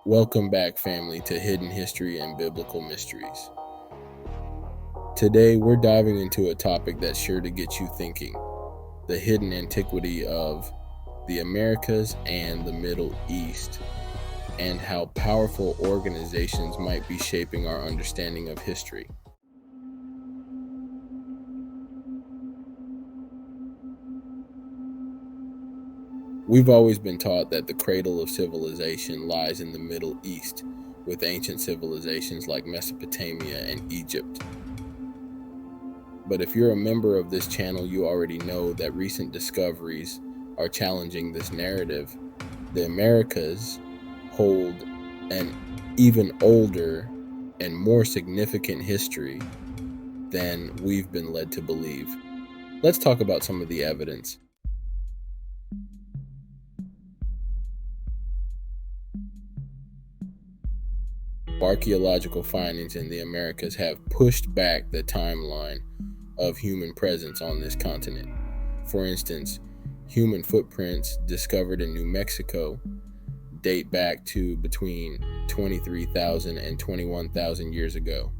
Welcome back, family, to Hidden History and Biblical Mysteries. Today, we're diving into a topic that's sure to get you thinking: the hidden antiquity of the Americas and the Middle East, and how powerful organizations might be shaping our understanding of history. We've always been taught that the cradle of civilization lies in the Middle East, with ancient civilizations like Mesopotamia and Egypt. But if you're a member of this channel, you already know that recent discoveries are challenging this narrative. The Americas hold an even older and more significant history than we've been led to believe. Let's talk about some of the evidence. Archaeological findings in the Americas have pushed back the timeline of human presence on this continent. For instance, human footprints discovered in New Mexico date back to between 23,000 and 21,000 years ago.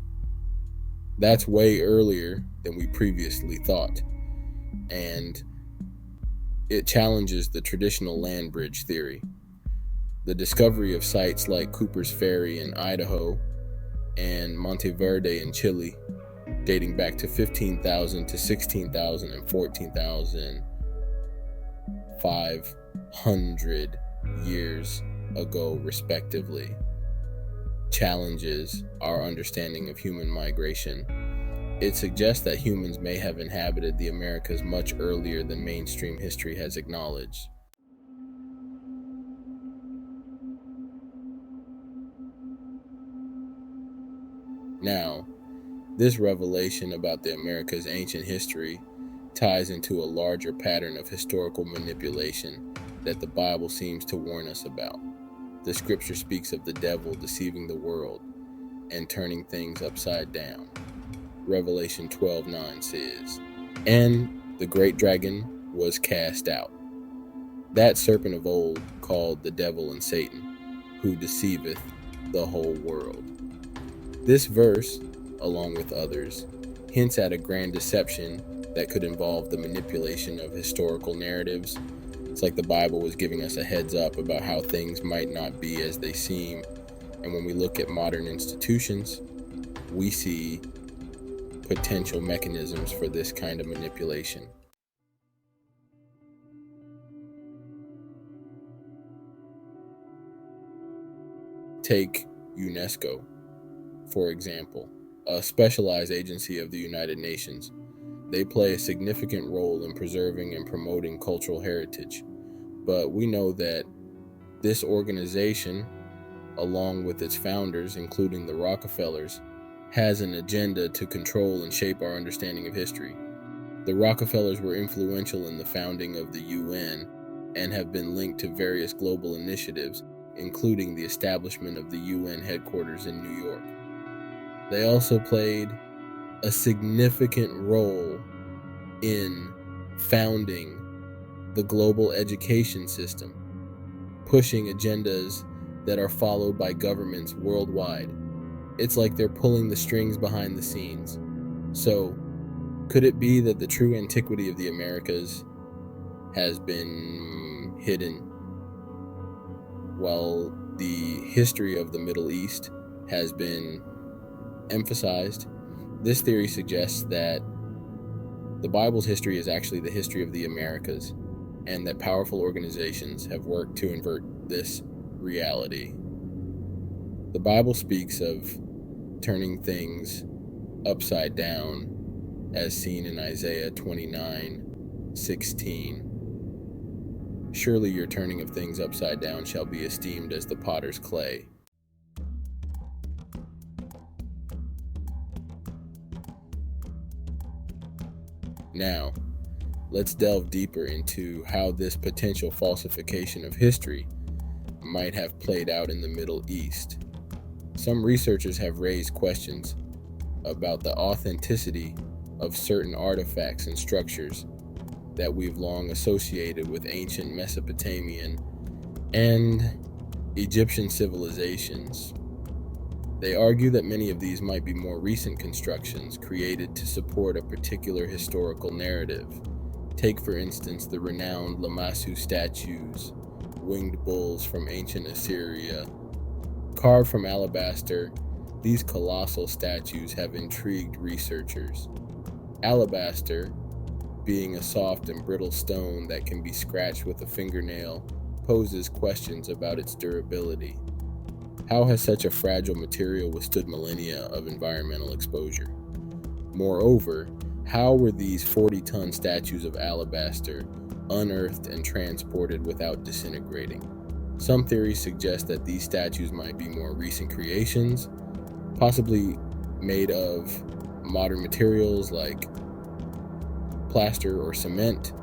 That's way earlier than we previously thought, and it challenges the traditional land bridge theory. The discovery of sites like Cooper's Ferry in Idaho and Monteverde in Chile, dating back to 15,000 to 16,000 and 14,500 years ago, respectively, challenges our understanding of human migration. It suggests that humans may have inhabited the Americas much earlier than mainstream history has acknowledged. Now, this revelation about the Americas' ancient history ties into a larger pattern of historical manipulation that the Bible seems to warn us about. The scripture speaks of the devil deceiving the world and turning things upside down. Revelation 12:9 says, "And the great dragon was cast out, that serpent of old called the devil and Satan, who deceiveth the whole world." This verse, along with others, hints at a grand deception that could involve the manipulation of historical narratives. It's like the Bible was giving us a heads up about how things might not be as they seem. And when we look at modern institutions, we see potential mechanisms for this kind of manipulation. Take UNESCO, for example, a specialized agency of the United Nations. They play a significant role in preserving and promoting cultural heritage. But we know that this organization, along with its founders, including the Rockefellers, has an agenda to control and shape our understanding of history. The Rockefellers were influential in the founding of the UN and have been linked to various global initiatives, including the establishment of the UN headquarters in New York. They also played a significant role in founding the global education system, pushing agendas that are followed by governments worldwide. It's like they're pulling the strings behind the scenes. So, could it be that the true antiquity of the Americas has been hidden, while the history of the Middle East has been emphasized? This theory suggests that the Bible's history is actually the history of the Americas, and that powerful organizations have worked to invert this reality. The Bible speaks of turning things upside down, as seen in Isaiah 29:16. "Surely your turning of things upside down shall be esteemed as the potter's clay." Now, let's delve deeper into how this potential falsification of history might have played out in the Middle East. Some researchers have raised questions about the authenticity of certain artifacts and structures that we've long associated with ancient Mesopotamian and Egyptian civilizations. They argue that many of these might be more recent constructions created to support a particular historical narrative. Take, for instance, the renowned Lamassu statues, winged bulls from ancient Assyria. Carved from alabaster, these colossal statues have intrigued researchers. Alabaster, being a soft and brittle stone that can be scratched with a fingernail, poses questions about its durability. How has such a fragile material withstood millennia of environmental exposure? Moreover, how were these 40-ton statues of alabaster unearthed and transported without disintegrating? Some theories suggest that these statues might be more recent creations, possibly made of modern materials like plaster or cement.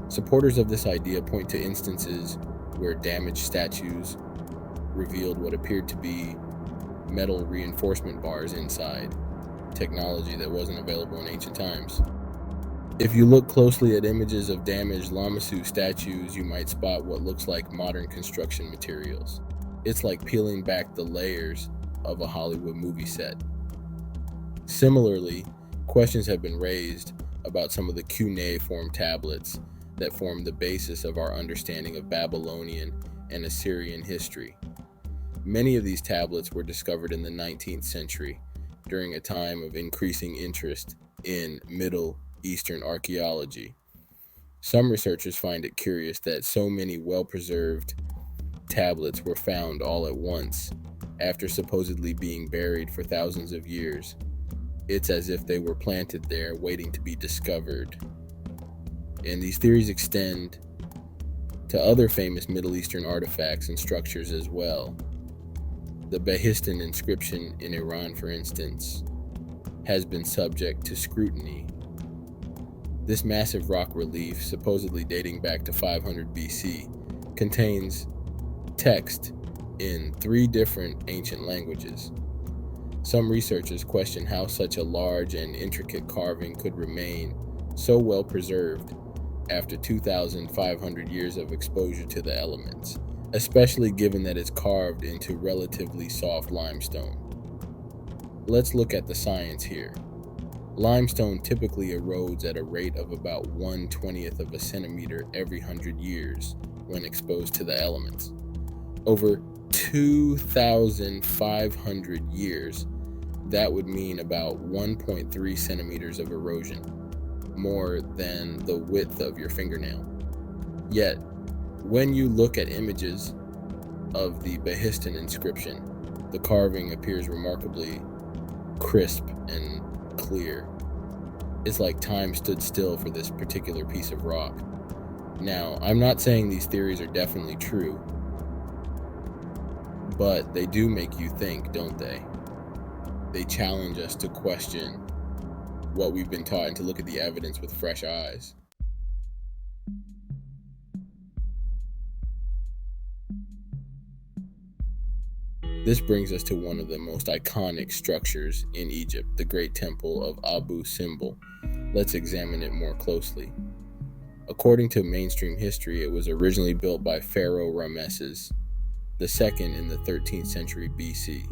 Supporters of this idea point to instances where damaged statues revealed what appeared to be metal reinforcement bars inside, technology that wasn't available in ancient times. If you look closely at images of damaged Lamassu statues, you might spot what looks like modern construction materials. It's like peeling back the layers of a Hollywood movie set. Similarly, questions have been raised about some of the cuneiform tablets that form the basis of our understanding of Babylonian and Assyrian history. Many of these tablets were discovered in the 19th century during a time of increasing interest in Middle Eastern archaeology. Some researchers find it curious that so many well-preserved tablets were found all at once after supposedly being buried for thousands of years. It's as if they were planted there waiting to be discovered. And these theories extend to other famous Middle Eastern artifacts and structures as well. The Behistun inscription in Iran, for instance, has been subject to scrutiny. This massive rock relief, supposedly dating back to 500 BC, contains text in 3 different ancient languages. Some researchers question how such a large and intricate carving could remain so well preserved after 2,500 years of exposure to the elements, especially given that it's carved into relatively soft limestone. Let's look at the science here. Limestone typically erodes at a rate of about 1/20th of a centimeter every 100 years when exposed to the elements. Over 2,500 years, that would mean about 1.3 centimeters of erosion, more than the width of your fingernail. Yet, when you look at images of the Behistun inscription, the carving appears remarkably crisp and clear. It's like time stood still for this particular piece of rock. Now, I'm not saying these theories are definitely true, but they do make you think, don't they? They challenge us to question what we've been taught and to look at the evidence with fresh eyes. This brings us to one of the most iconic structures in Egypt, the Great Temple of Abu Simbel. Let's examine it more closely. According to mainstream history, it was originally built by Pharaoh Ramesses II in the 13th century BC.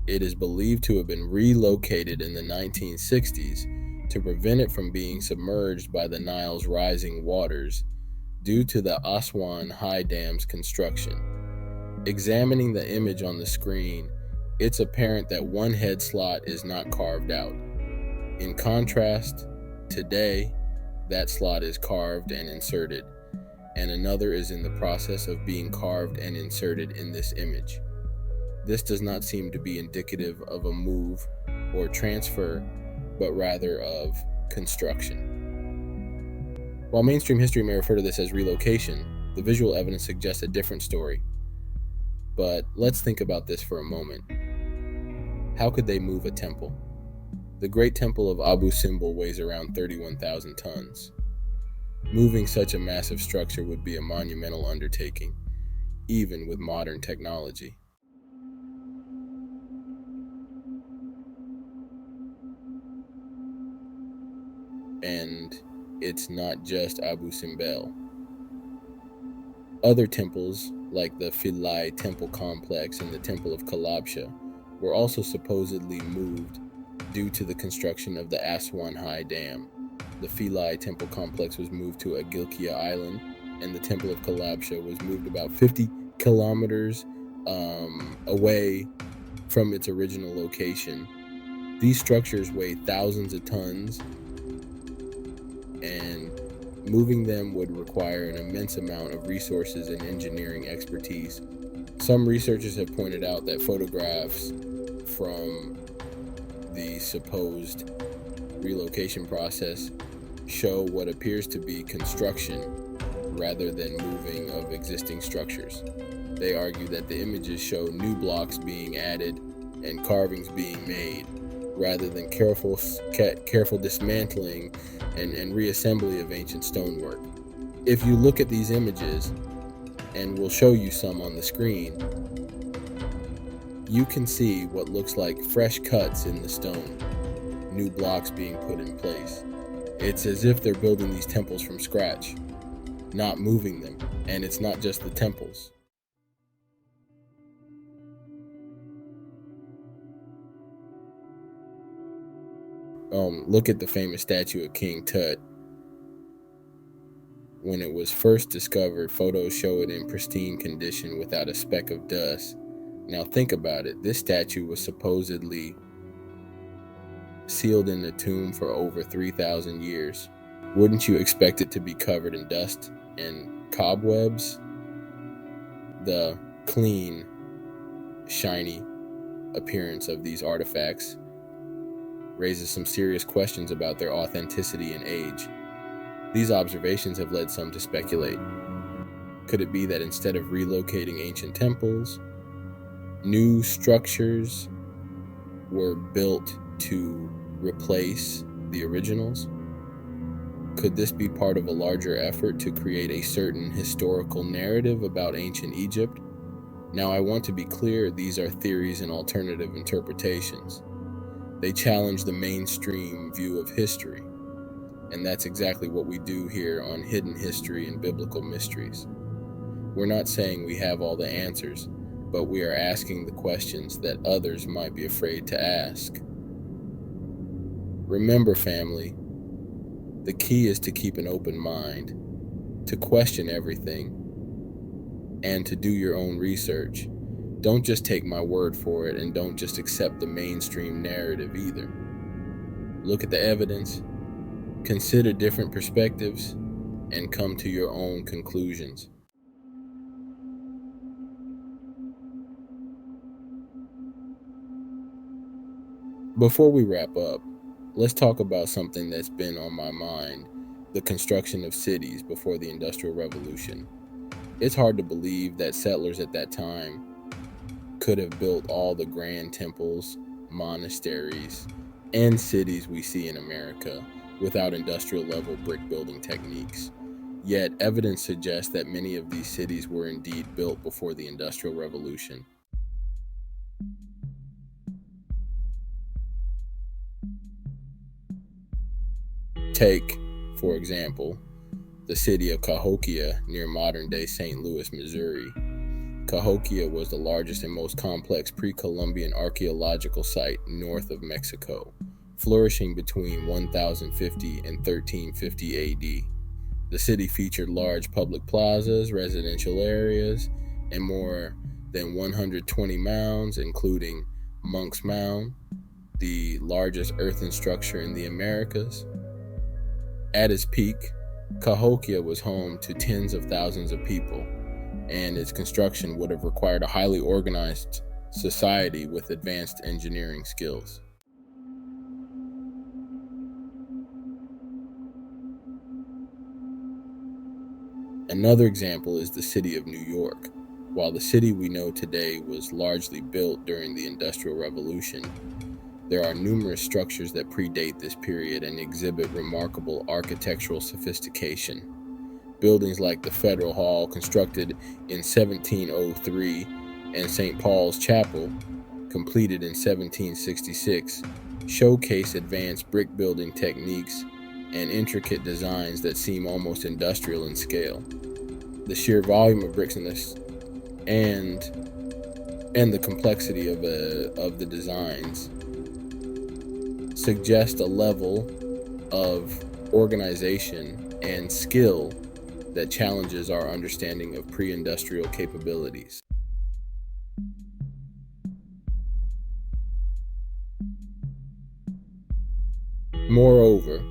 It is believed to have been relocated in the 1960s to prevent it from being submerged by the Nile's rising waters due to the Aswan High Dam's construction. Examining the image on the screen, it's apparent that one head slot is not carved out. In contrast, today, that slot is carved and inserted, and another is in the process of being carved and inserted in this image. This does not seem to be indicative of a move or transfer, but rather of construction. While mainstream history may refer to this as relocation, the visual evidence suggests a different story. But let's think about this for a moment. How could they move a temple? The Great Temple of Abu Simbel weighs around 31,000 tons. Moving such a massive structure would be a monumental undertaking, even with modern technology. And it's not just Abu Simbel. Other temples, like the Philae Temple Complex and the Temple of Cahokia, were also supposedly moved due to the construction of the Aswan High Dam. The Philae Temple Complex was moved to Cahokia Island, and the Temple of Cahokia was moved about 50 kilometers away from its original location. These structures weigh thousands of tons, and moving them would require an immense amount of resources and engineering expertise. Some researchers have pointed out that photographs from the supposed relocation process show what appears to be construction rather than moving of existing structures. They argue that the images show new blocks being added and carvings being made, rather than careful dismantling and reassembly of ancient stonework. If you look at these images, and we'll show you some on the screen, you can see what looks like fresh cuts in the stone, new blocks being put in place. It's as if they're building these temples from scratch, not moving them, and it's not just the temples. Look at the famous statue of King Tut. When it was first discovered, photos show it in pristine condition without a speck of dust. Now think about it. This statue was supposedly sealed in the tomb for over 3,000 years. Wouldn't you expect it to be covered in dust and cobwebs? The clean, shiny appearance of these artifacts raises some serious questions about their authenticity and age. These observations have led some to speculate. Could it be that instead of relocating ancient temples, new structures were built to replace the originals? Could this be part of a larger effort to create a certain historical narrative about ancient Egypt? Now, I want to be clear, these are theories and alternative interpretations. They challenge the mainstream view of history, and that's exactly what we do here on Hidden History and Biblical Mysteries. We're not saying we have all the answers, but we are asking the questions that others might be afraid to ask. Remember, family, the key is to keep an open mind, to question everything, and to do your own research. Don't just take my word for it, and don't just accept the mainstream narrative either. Look at the evidence, consider different perspectives, and come to your own conclusions. Before we wrap up, let's talk about something that's been on my mind: the construction of cities before the Industrial Revolution. It's hard to believe that settlers at that time could have built all the grand temples, monasteries, and cities we see in America without industrial level brick building techniques. Yet evidence suggests that many of these cities were indeed built before the Industrial Revolution. Take, for example, the city of Cahokia near modern-day St. Louis, Missouri. Cahokia was the largest and most complex pre-Columbian archaeological site north of Mexico, flourishing between 1050 and 1350 AD. The city featured large public plazas, residential areas, and more than 120 mounds, including Monk's Mound, the largest earthen structure in the Americas. At its peak, Cahokia was home to tens of thousands of people, and its construction would have required a highly organized society with advanced engineering skills. Another example is the city of New York. While the city we know today was largely built during the Industrial Revolution, there are numerous structures that predate this period and exhibit remarkable architectural sophistication. Buildings like the Federal Hall, constructed in 1703, and St. Paul's Chapel, completed in 1766, showcase advanced brick building techniques and intricate designs that seem almost industrial in scale. The sheer volume of bricks in this and the complexity of the designs suggest a level of organization and skill that challenges our understanding of pre-industrial capabilities. Moreover,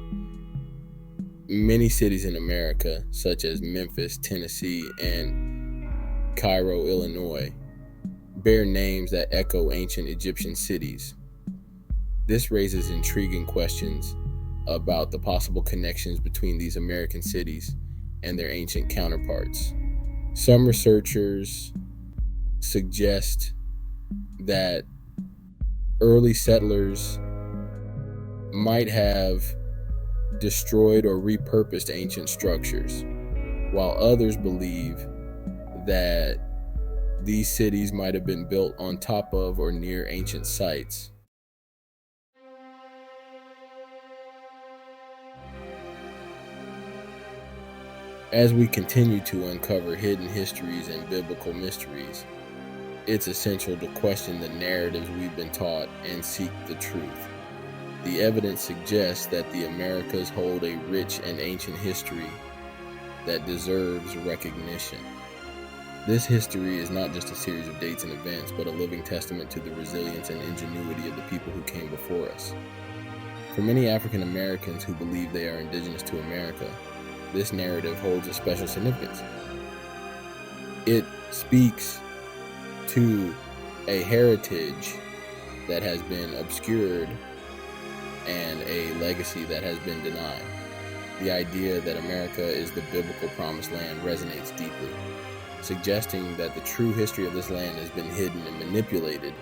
many cities in America, such as Memphis, Tennessee, and Cairo, Illinois, bear names that echo ancient Egyptian cities. This raises intriguing questions about the possible connections between these American cities and their ancient counterparts. Some researchers suggest that early settlers might have destroyed or repurposed ancient structures, while others believe that these cities might have been built on top of or near ancient sites. As we continue to uncover hidden histories and biblical mysteries, it's essential to question the narratives we've been taught and seek the truth. The evidence suggests that the Americas hold a rich and ancient history that deserves recognition. This history is not just a series of dates and events, but a living testament to the resilience and ingenuity of the people who came before us. For many African Americans who believe they are indigenous to America, this narrative holds a special significance. It speaks to a heritage that has been obscured and a legacy that has been denied. The idea that America is the biblical promised land resonates deeply, suggesting that the true history of this land has been hidden and manipulated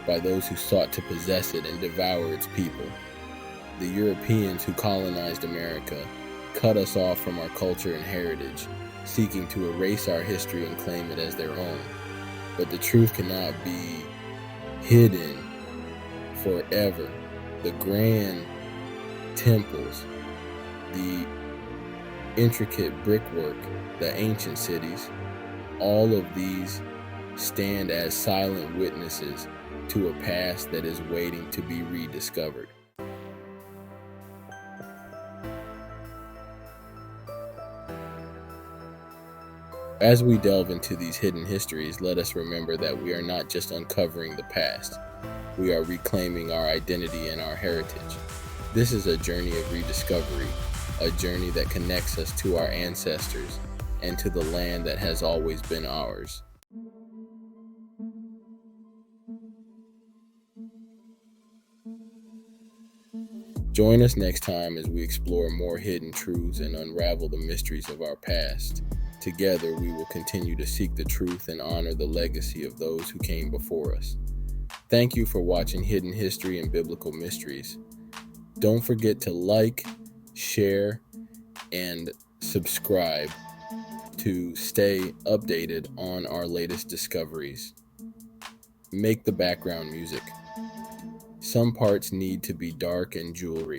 by those who sought to possess it and devour its people. The Europeans who colonized America cut us off from our culture and heritage, seeking to erase our history and claim it as their own. But the truth cannot be hidden forever. The grand temples, the intricate brickwork, the ancient cities, all of these stand as silent witnesses to a past that is waiting to be rediscovered. As we delve into these hidden histories, let us remember that we are not just uncovering the past, we are reclaiming our identity and our heritage. This is a journey of rediscovery, a journey that connects us to our ancestors and to the land that has always been ours. Join us next time as we explore more hidden truths and unravel the mysteries of our past. Together, we will continue to seek the truth and honor the legacy of those who came before us. Thank you for watching Hidden History and Biblical Mysteries. Don't forget to like, share, and subscribe to stay updated on our latest discoveries. Make the background music. Some parts need to be dark and jewelry.